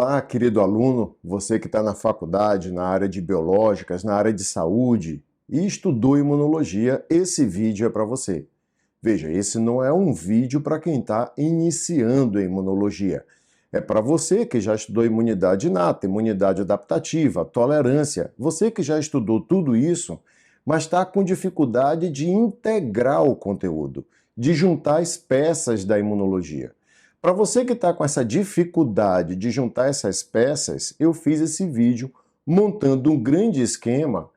Olá, querido aluno, você que está na faculdade, na área de biológicas, na área de saúde e estudou imunologia, esse vídeo é para você. Veja, esse não é um vídeo para quem está iniciando a imunologia. É para você que já estudou imunidade inata, imunidade adaptativa, tolerância, você que já estudou tudo isso, mas está com dificuldade de integrar o conteúdo, de juntar as peças da imunologia. Para você que está com essa dificuldade de juntar essas peças, eu fiz esse vídeo montando um grande esquema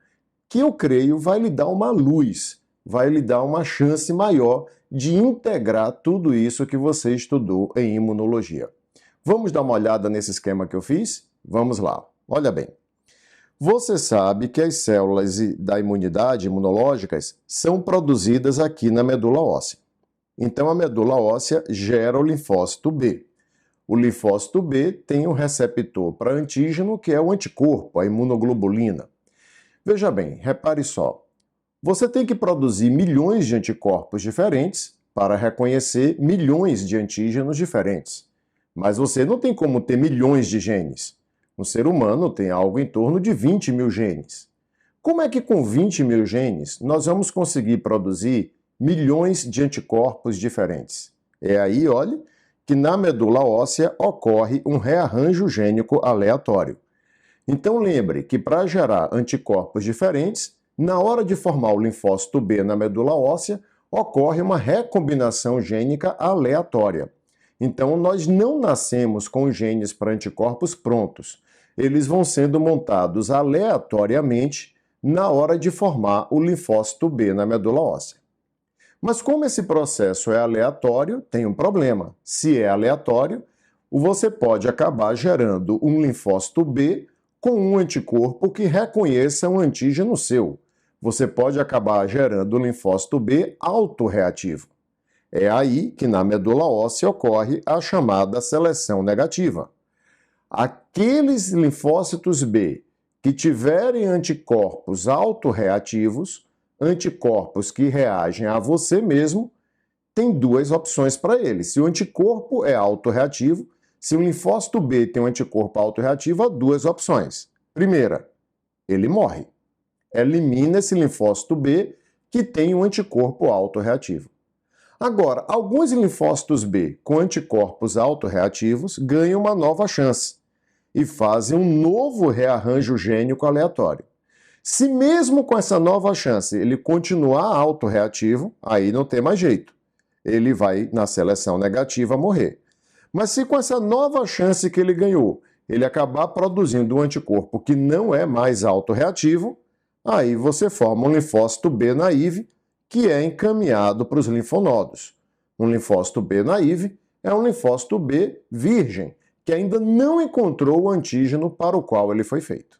que eu creio vai lhe dar uma luz, vai lhe dar uma chance maior de integrar tudo isso que você estudou em imunologia. Vamos dar uma olhada nesse esquema que eu fiz? Vamos lá. Olha bem. Você sabe que as células da imunidade imunológicas são produzidas aqui na medula óssea. Então, a medula óssea gera o linfócito B. O linfócito B tem um receptor para antígeno, que é o anticorpo, a imunoglobulina. Veja bem, repare só. Você tem que produzir milhões de anticorpos diferentes para reconhecer milhões de antígenos diferentes. Mas você não tem como ter milhões de genes. Um ser humano tem algo em torno de 20 mil genes. Como é que com 20 mil genes nós vamos conseguir produzir milhões de anticorpos diferentes? É aí, olha, que na medula óssea ocorre um rearranjo gênico aleatório. Então lembre que para gerar anticorpos diferentes, na hora de formar o linfócito B na medula óssea, ocorre uma recombinação gênica aleatória. Então nós não nascemos com genes para anticorpos prontos. Eles vão sendo montados aleatoriamente na hora de formar o linfócito B na medula óssea. Mas como esse processo é aleatório, tem um problema. Se é aleatório, você pode acabar gerando um linfócito B com um anticorpo que reconheça um antígeno seu. Você pode acabar gerando um linfócito B autorreativo. É aí que na medula óssea ocorre a chamada seleção negativa. Aqueles linfócitos B que tiverem anticorpos autorreativos, anticorpos que reagem a você mesmo, tem duas opções para ele. Se o anticorpo é autorreativo, se o linfócito B tem um anticorpo autorreativo, há duas opções. Primeira, ele morre. Elimina esse linfócito B que tem um anticorpo autorreativo. Agora, alguns linfócitos B com anticorpos autorreativos ganham uma nova chance e fazem um novo rearranjo gênico aleatório. Se mesmo com essa nova chance ele continuar autorreativo, aí não tem mais jeito. Ele vai, na seleção negativa, morrer. Mas se com essa nova chance que ele ganhou, ele acabar produzindo um anticorpo que não é mais autorreativo, aí você forma um linfócito B naive, que é encaminhado para os linfonodos. Um linfócito B naive é um linfócito B virgem, que ainda não encontrou o antígeno para o qual ele foi feito.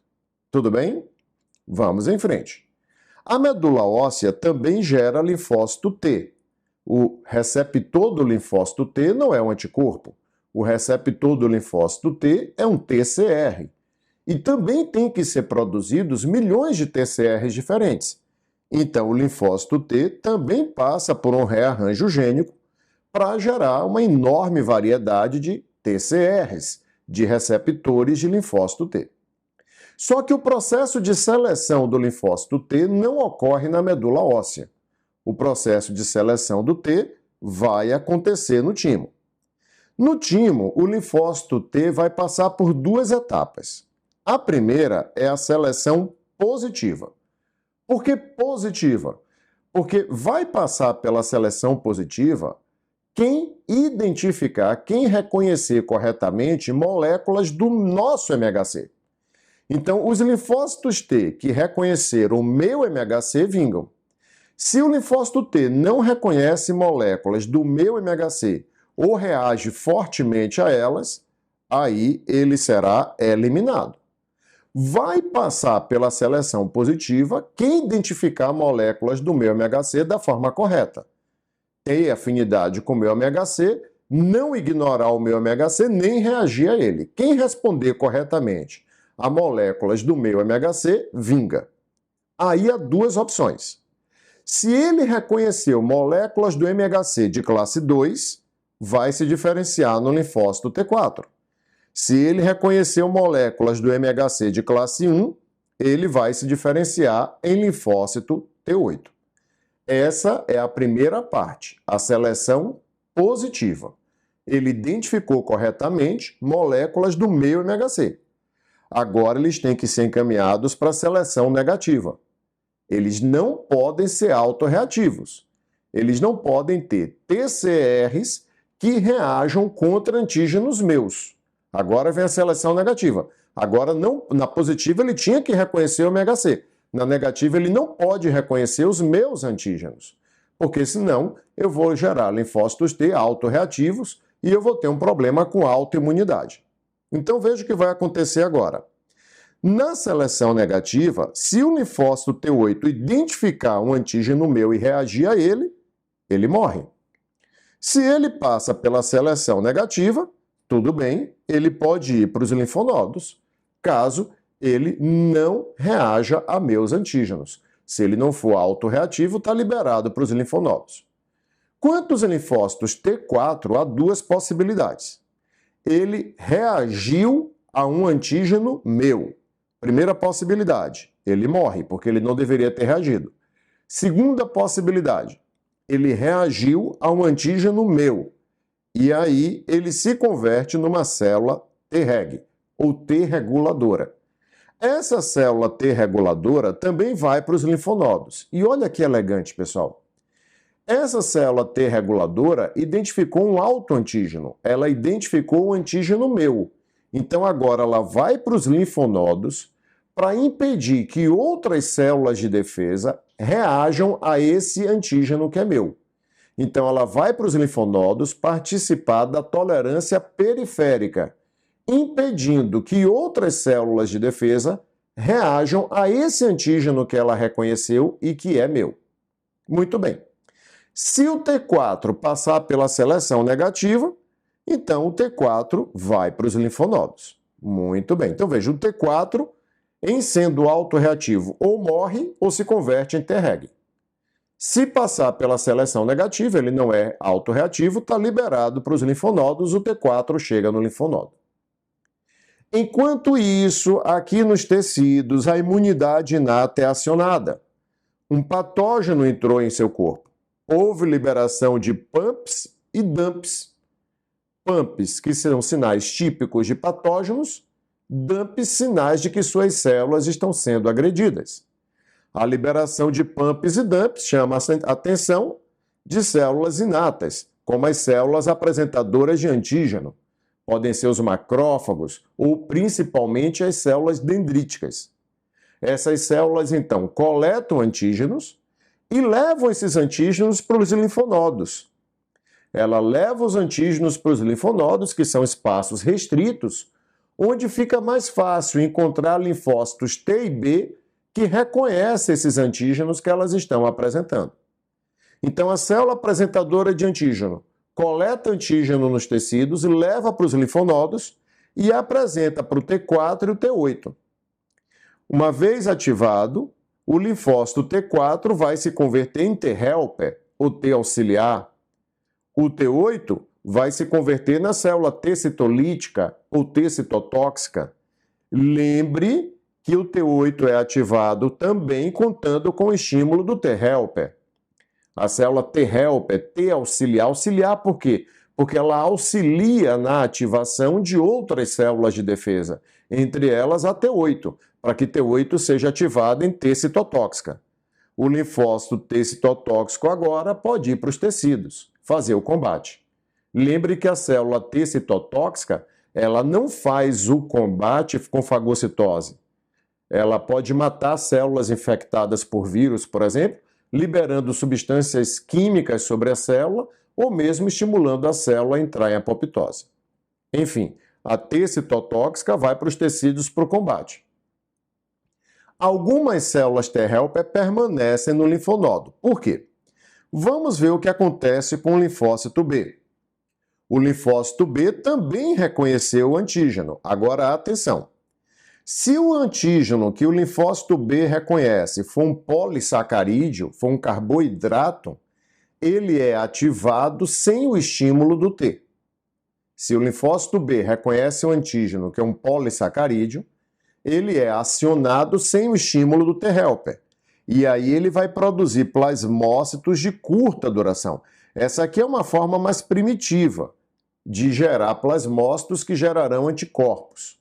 Tudo bem? Vamos em frente. A medula óssea também gera linfócito T. O receptor do linfócito T não é um anticorpo. O receptor do linfócito T é um TCR. E também tem que ser produzidos milhões de TCRs diferentes. Então, o linfócito T também passa por um rearranjo gênico para gerar uma enorme variedade de TCRs, de receptores de linfócito T. Só que o processo de seleção do linfócito T não ocorre na medula óssea. O processo de seleção do T vai acontecer no timo. No timo, o linfócito T vai passar por duas etapas. A primeira é a seleção positiva. Por que positiva? Porque vai passar pela seleção positiva quem identificar, quem reconhecer corretamente moléculas do nosso MHC. Então, os linfócitos T que reconheceram o meu MHC vingam. Se o linfócito T não reconhece moléculas do meu MHC ou reage fortemente a elas, aí ele será eliminado. Vai passar pela seleção positiva quem identificar moléculas do meu MHC da forma correta. Ter afinidade com o meu MHC, não ignorar o meu MHC, nem reagir a ele. Quem responder corretamente a moléculas do meu MHC, vinga. Aí há duas opções. Se ele reconheceu moléculas do MHC de classe 2, vai se diferenciar no linfócito T4. Se ele reconheceu moléculas do MHC de classe 1, ele vai se diferenciar em linfócito T8. Essa é a primeira parte, a seleção positiva. Ele identificou corretamente moléculas do meio MHC. Agora eles têm que ser encaminhados para a seleção negativa. Eles não podem ser autorreativos. Eles não podem ter TCRs que reajam contra antígenos meus. Agora vem a seleção negativa. Agora, não, na positiva, ele tinha que reconhecer o MHC. Na negativa, ele não pode reconhecer os meus antígenos. Porque senão eu vou gerar linfócitos T autorreativos e eu vou ter um problema com autoimunidade. Então veja o que vai acontecer agora. Na seleção negativa, se o linfócito T8 identificar um antígeno meu e reagir a ele, ele morre. Se ele passa pela seleção negativa, tudo bem, ele pode ir para os linfonodos, caso ele não reaja a meus antígenos. Se ele não for autorreativo, está liberado para os linfonodos. Quanto aos linfócitos T4, há duas possibilidades. Ele reagiu a um antígeno meu. Primeira possibilidade, ele morre, porque ele não deveria ter reagido. Segunda possibilidade, ele reagiu a um antígeno meu. E aí ele se converte numa célula Treg, ou T reguladora. Essa célula T reguladora também vai para os linfonodos. E olha que elegante, pessoal. Essa célula T reguladora identificou um autoantígeno. Ela identificou o antígeno meu. Então agora ela vai para os linfonodos para impedir que outras células de defesa reajam a esse antígeno que é meu. Então ela vai para os linfonodos participar da tolerância periférica, impedindo que outras células de defesa reajam a esse antígeno que ela reconheceu e que é meu. Muito bem. Se o T4 passar pela seleção negativa, então o T4 vai para os linfonodos. Muito bem. Então veja, o T4, em sendo autorreativo, ou morre ou se converte em Treg. Se passar pela seleção negativa, ele não é autorreativo, está liberado para os linfonodos, o T4 chega no linfonodo. Enquanto isso, aqui nos tecidos, a imunidade inata é acionada. Um patógeno entrou em seu corpo. Houve liberação de PAMPs e DAMPs. PAMPs, que são sinais típicos de patógenos, DAMPs, sinais de que suas células estão sendo agredidas. A liberação de PAMPs e DAMPs chama a atenção de células inatas, como as células apresentadoras de antígeno. Podem ser os macrófagos ou principalmente as células dendríticas. Essas células, então, coletam antígenos e levam esses antígenos para os linfonodos. Ela leva os antígenos para os linfonodos, que são espaços restritos, onde fica mais fácil encontrar linfócitos T e B que reconhecem esses antígenos que elas estão apresentando. Então, a célula apresentadora de antígeno coleta antígeno nos tecidos e leva para os linfonodos e apresenta para o T4 e o T8. Uma vez ativado, o linfócito T4 vai se converter em T helper, ou T auxiliar. O T8 vai se converter na célula T citolítica, ou T citotóxica. Lembre que o T8 é ativado também contando com o estímulo do T helper. A célula T helper, T auxiliar. Auxiliar por quê? Porque ela auxilia na ativação de outras células de defesa, entre elas a T8, para que T8 seja ativada em T citotóxica. O linfócito T citotóxico agora pode ir para os tecidos, fazer o combate. Lembre que a célula T citotóxica, ela não faz o combate com fagocitose. Ela pode matar células infectadas por vírus, por exemplo, liberando substâncias químicas sobre a célula ou mesmo estimulando a célula a entrar em apoptose. Enfim, a T citotóxica vai para os tecidos para o combate. Algumas células T helper permanecem no linfonodo. Por quê? Vamos ver o que acontece com o linfócito B. O linfócito B também reconheceu o antígeno. Agora, atenção. Se o antígeno que o linfócito B reconhece for um polissacarídeo, for um carboidrato, ele é ativado sem o estímulo do T. Se o linfócito B reconhece o antígeno, que é um polissacarídeo, ele é acionado sem o estímulo do T-helper. E aí ele vai produzir plasmócitos de curta duração. Essa aqui é uma forma mais primitiva de gerar plasmócitos que gerarão anticorpos.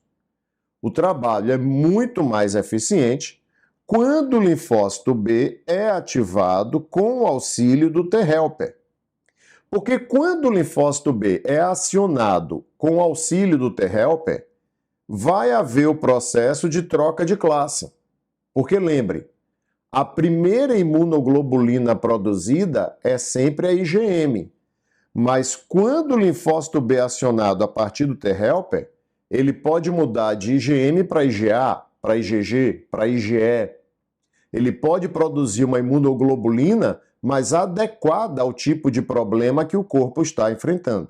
O trabalho é muito mais eficiente quando o linfócito B é ativado com o auxílio do T-helper. Porque quando o linfócito B é acionado com o auxílio do T-helper, vai haver o processo de troca de classe. Porque lembre, a primeira imunoglobulina produzida é sempre a IgM. Mas quando o linfócito B é acionado a partir do T-helper, ele pode mudar de IgM para IgA, para IgG, para IgE. Ele pode produzir uma imunoglobulina mais adequada ao tipo de problema que o corpo está enfrentando.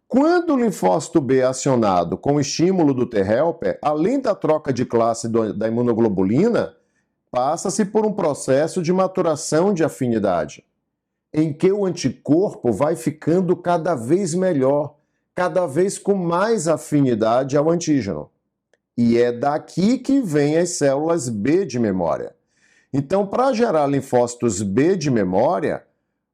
Quando o linfócito B é acionado com o estímulo do T-helper, além da troca de classe da imunoglobulina, passa-se por um processo de maturação de afinidade, em que o anticorpo vai ficando cada vez melhor, cada vez com mais afinidade ao antígeno. E é daqui que vêm as células B de memória. Então, para gerar linfócitos B de memória,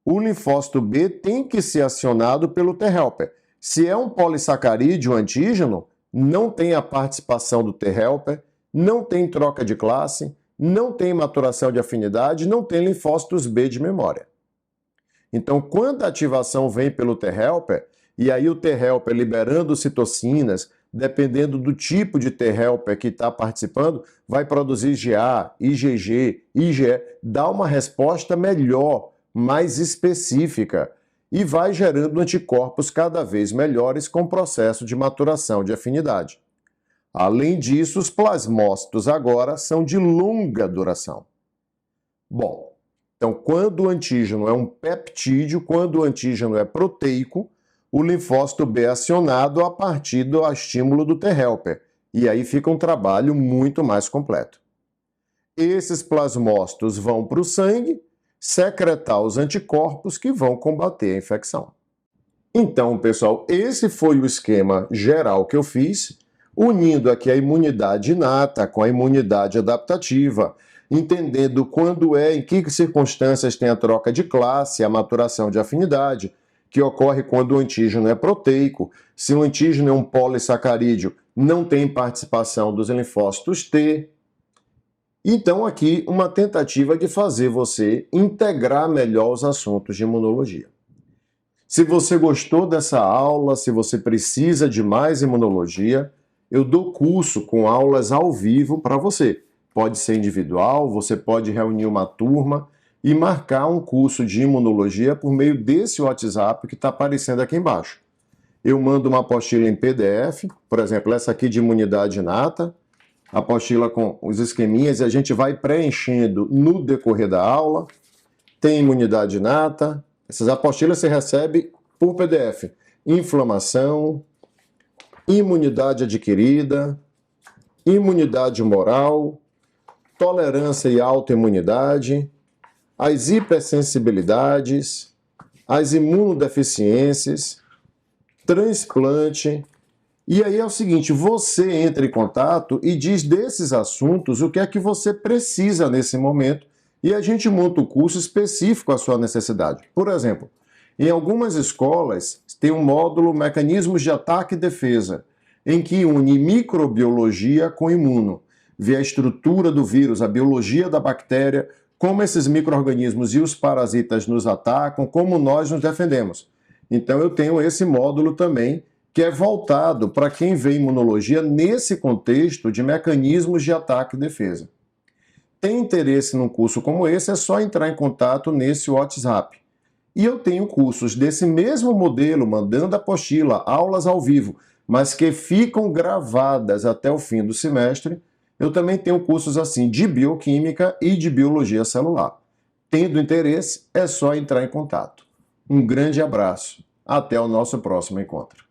o linfócito B tem que ser acionado pelo T-helper. Se é um polissacarídeo antígeno, não tem a participação do T-helper, não tem troca de classe, não tem maturação de afinidade, não tem linfócitos B de memória. Então, quando a ativação vem pelo T-helper, e aí o T-helper liberando citocinas, dependendo do tipo de T-helper que está participando, vai produzir IgA, IgG, IgE, dá uma resposta melhor, mais específica, e vai gerando anticorpos cada vez melhores com o processo de maturação de afinidade. Além disso, os plasmócitos agora são de longa duração. Bom, então quando o antígeno é um peptídeo, quando o antígeno é proteico, o linfócito B é acionado a partir do estímulo do T-helper, e aí fica um trabalho muito mais completo. Esses plasmócitos vão para o sangue secretar os anticorpos que vão combater a infecção. Então, pessoal, esse foi o esquema geral que eu fiz, unindo aqui a imunidade inata com a imunidade adaptativa, entendendo quando em que circunstâncias tem a troca de classe, a maturação de afinidade, que ocorre quando o antígeno é proteico. Se o antígeno é um polissacarídeo, não tem participação dos linfócitos T. Então, aqui, uma tentativa de fazer você integrar melhor os assuntos de imunologia. Se você gostou dessa aula, se você precisa de mais imunologia, eu dou curso com aulas ao vivo para você. Pode ser individual, você pode reunir uma turma e marcar um curso de imunologia por meio desse WhatsApp que está aparecendo aqui embaixo. Eu mando uma apostila em PDF, por exemplo, essa aqui de imunidade inata, apostila com os esqueminhas e a gente vai preenchendo no decorrer da aula. Tem imunidade inata, essas apostilas você recebe por PDF. Inflamação, imunidade adquirida, imunidade moral, tolerância e autoimunidade, as hipersensibilidades, as imunodeficiências, transplante. E aí é o seguinte, você entra em contato e diz desses assuntos o que é que você precisa nesse momento e a gente monta o curso específico à sua necessidade. Por exemplo, em algumas escolas tem um módulo Mecanismos de Ataque e Defesa, em que une microbiologia com imuno, vê a estrutura do vírus, a biologia da bactéria, como esses micro-organismos e os parasitas nos atacam, como nós nos defendemos. Então eu tenho esse módulo também, que é voltado para quem vê imunologia nesse contexto de mecanismos de ataque e defesa. Tem interesse num curso como esse, é só entrar em contato nesse WhatsApp. E eu tenho cursos desse mesmo modelo, mandando apostila, aulas ao vivo, mas que ficam gravadas até o fim do semestre. Eu também tenho cursos assim de bioquímica e de biologia celular. Tendo interesse, é só entrar em contato. Um grande abraço. Até o nosso próximo encontro.